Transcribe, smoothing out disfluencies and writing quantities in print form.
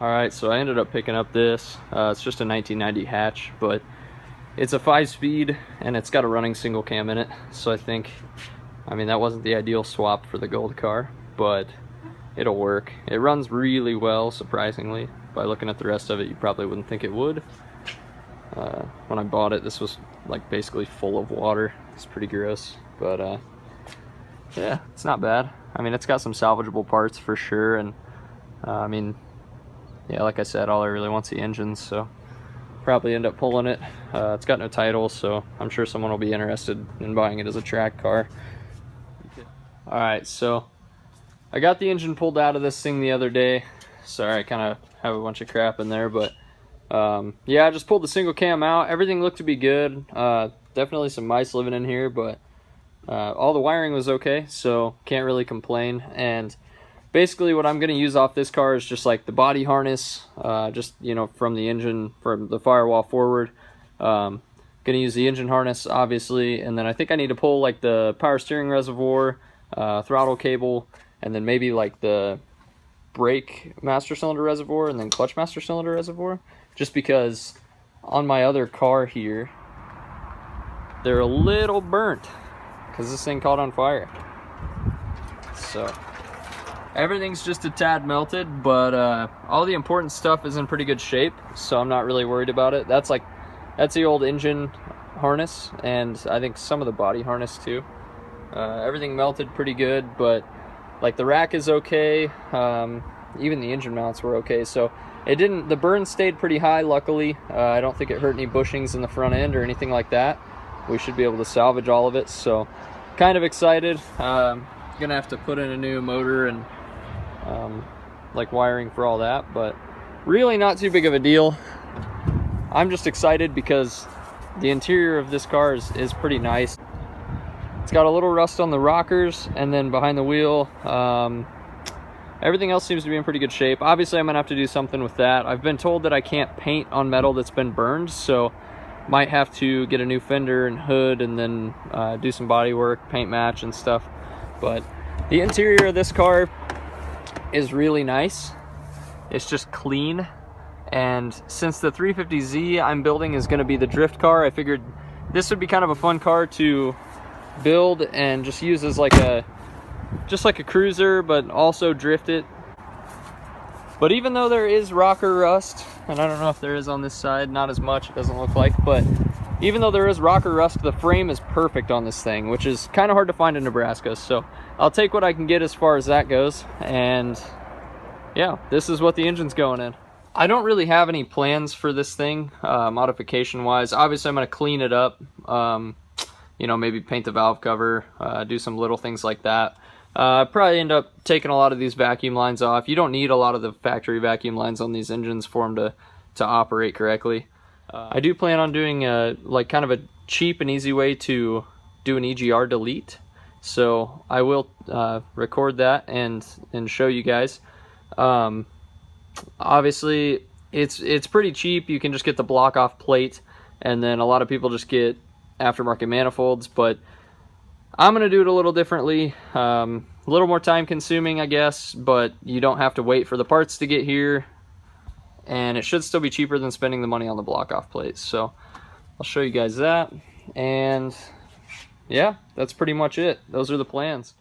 Alright, so I ended up picking up this. It's just a 1990 hatch, but it's a 5-speed and it's got a running single cam in it. So I mean, that wasn't the ideal swap for the gold car, but it'll work. It runs really well, surprisingly. By looking at the rest of it, you probably wouldn't think it would. When I bought it, this was like basically full of water. It's pretty gross, but yeah, it's not bad. I mean, it's got some salvageable parts for sure, and I mean, yeah, like I said, all I really want's the engine, so probably end up pulling it. It's got no title, so I'm sure someone will be interested in buying it as a track car. Alright, so I got the engine pulled out of this thing the other day. Sorry, I kind of have a bunch of crap in there, but yeah, I just pulled the single cam out. Everything looked to be good. Definitely some mice living in here, but all the wiring was okay, so can't really complain. And basically what I'm going to use off this car is just like the body harness, just, you know, from the engine, from the firewall forward. Going to use the engine harness, obviously, and then I think I need to pull like the power steering reservoir, throttle cable, and then maybe like the brake master cylinder reservoir and then clutch master cylinder reservoir, just because on my other car here, they're a little burnt because this thing caught on fire. So everything's just a tad melted, but all the important stuff is in pretty good shape, so I'm not really worried about it. That's the old engine harness, and I think some of the body harness too. Everything melted pretty good, but like the rack is okay. Even the engine mounts were okay, so the burn stayed pretty high, luckily. I don't think it hurt any bushings in the front end or anything like that. We should be able to salvage all of it, so kind of excited. Gonna have to put in a new motor and like wiring for all that, but really not too big of a deal. I'm just excited because the interior of this car is pretty nice. It's got a little rust on the rockers, and then behind the wheel, everything else seems to be in pretty good shape. Obviously, I'm gonna have to do something with that. I've been told that I can't paint on metal that's been burned, so might have to get a new fender and hood, and then do some body work, paint match and stuff. But the interior of this car is really nice. It's just clean, and since the 350Z I'm building is going to be the drift car, I figured this would be kind of a fun car to build and just use as like a cruiser, but also drift it. But even though there is rocker rust, and I don't know if there is on this side, not as much, it doesn't look like, but even though there is rocker rust, the frame is perfect on this thing, which is kind of hard to find in Nebraska. So I'll take what I can get as far as that goes, and yeah, this is what the engine's going in. I don't really have any plans for this thing, modification wise. Obviously I'm going to clean it up, you know, maybe paint the valve cover, do some little things like that. Probably end up taking a lot of these vacuum lines off. You don't need a lot of the factory vacuum lines on these engines for them to operate correctly. I do plan on doing like kind of a cheap and easy way to do an EGR delete, so I will record that and show you guys. Obviously it's pretty cheap. You can just get the block off plate, and then a lot of people just get aftermarket manifolds, but I'm gonna do it a little differently, a little more time consuming, I guess, but you don't have to wait for the parts to get here, and it should still be cheaper than spending the money on the block off plates. So I'll show you guys that, and yeah, that's pretty much it. Those are the plans.